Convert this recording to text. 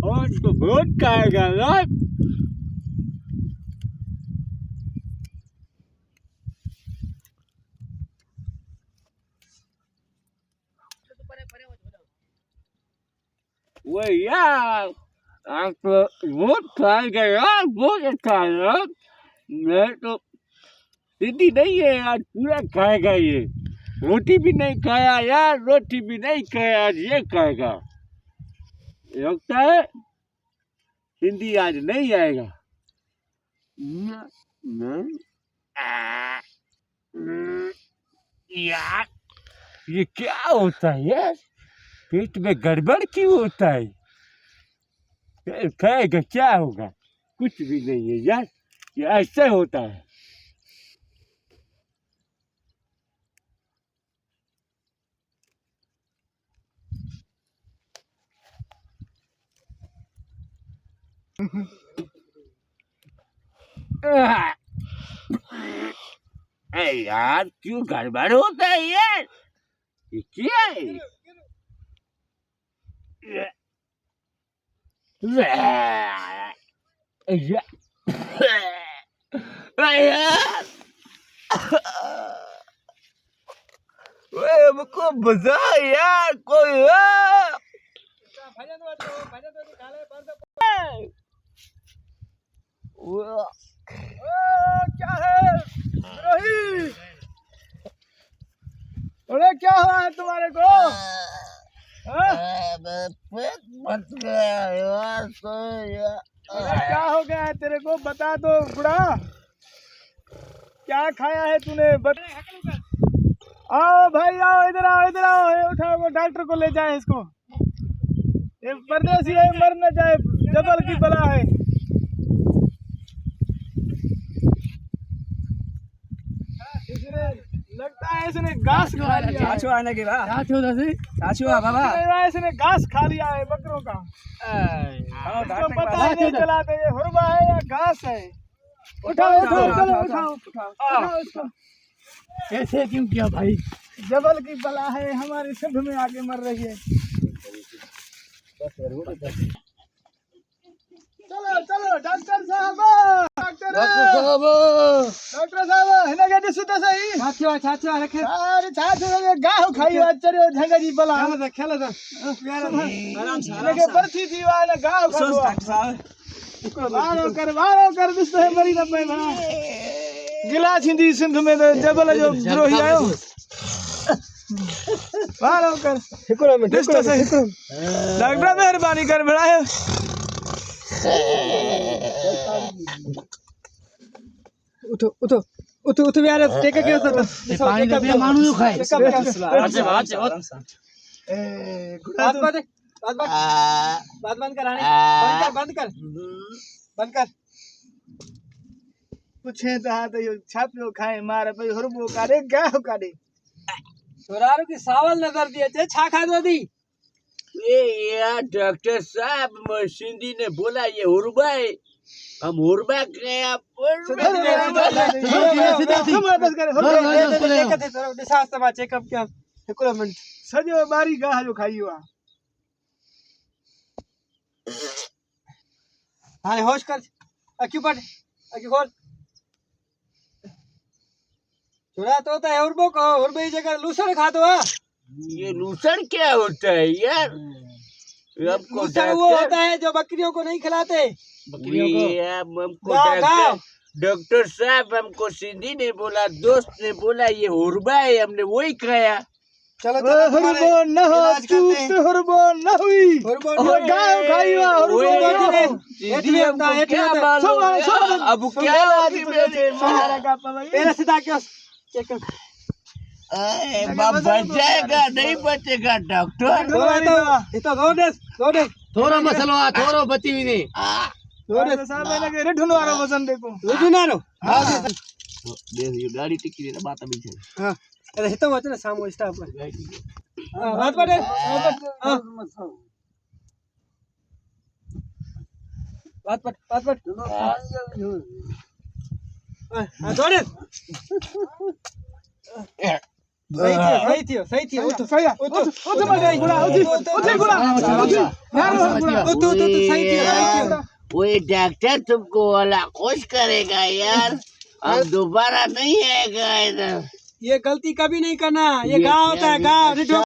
और तो बहुत खाएगा यार। वो यार आप तो बहुत खाएगा यार, बहुत अच्छा है यार। मैं तो सीधी नहीं है यार, पूरा खाएगा ये। रोटी भी नहीं खाया यार, रोटी भी नहीं खाया, आज ये खाएगा। लगता है हिंदी आज नहीं आएगा। यार ये क्या होता है यार, पेट में गड़बड़ क्यों होता है? खाएगा क्या होगा? कुछ भी नहीं है यार, ये ऐसे होता है। अरे यार क्यों गड़बड़ होता है यार, ये क्या है? हमको बजा यार कोई। क्या है द्रोही? अरे क्या हुआ है तुम्हारे को? मत गया यार तो यार। अरे क्या हो गया है तेरे को, बता दो बुढ़ा, क्या खाया है तूने? आओ भाई आओ, इधर आओ इधर आओ, ये उठाओ वो डॉक्टर को ले जाए इसको। ये परदेसी है, मर न जाए, जबल की बला है। लगता है इसने घास खा लिया है। चाचू आने के बाद चाचू आ बाबा इसने घास खा लिया है बकरों का। इसको पता ही नहीं चला था ये हुरबा है या घास है। उठाओ उठाओ चलो उठाओ इसको। कैसे क्यों किया भाई? जबल की बला है, हमारे सिंध में आके मर रही है। चलो चलो डॉक्टर साहब, डॉक्टर साहब हिना के सुते सही। चाचू रखे अरे चाचू ने गाह खाई आचर्यो झंगा जी बला खेलो तो आराम से लेके बरथी थी वाला गाह खाओ। डॉक्टर साहब वारो कर दिस है मरी न पे भा गिला छिंदी सिंध में तो जबल जो द्रोही आयो। वारो कर हिकुरो में दिस से डॉक्टर मेहरबानी कर बढ़ायो। उठो उठो उठो उठो यार, टेके के उठो पानी का पिया मानू खाए। ए बात बंद कर, बंद कर। पूछे तो हां तो यो छापियो खाए मारे पे हुरबो कारे गाह कारे। छोरारो की सावल नजर दिए छे, छा खा दो दी। ये यार डॉक्टर साहब सिंधी ने बोला ये हुरबा है, हम हुरबा गया चेकअप क्या मिनट सजो बारी गाह जो खाई हुआ। हाँ होश कर, अक्यू पट अक्यू खोल। छोरा तो हुरबो को हुरबे जगह लूसड़ खा दो। ये लूसड़ क्या होता है यार? हमको लूसड़ वो होता है जो बकरियों को नहीं खिलाते। डॉक्टर साहब हमको सिंधी ने बोला, दोस्त ने बोला ये हुरबा है, हमने वही खाया। चलो हुरबो न हो चूत, हुरबो न हुई, गाह खाई हुआ हुरबो। सिंधी हमको क्या मालूम अब क्या मेरा सीधा क्यों चेक बचेगा नहीं बचेगा डॉक्टर? दो दे थोड़ा मसलो आ, थोड़ा बची भी नहीं। साहब मैंने के रिठुन वारो वजन देखो रुजुनारो। हां दे ये गाड़ी टिकी रे बात अभी चल। हां अरे हितो वच ने सामो स्टाफ पर बात पड़े। हां बात पट हां जोड़े सही थियो उठ सही है उठ मत गुड़ा उठ गुड़ा उठ सही थियो वही डॉक्टर तुमको वाला खुश करेगा यार। अब दोबारा नहीं आएगा इधर। ये गलती कभी नहीं करना, ये गाँव होता है गाँव।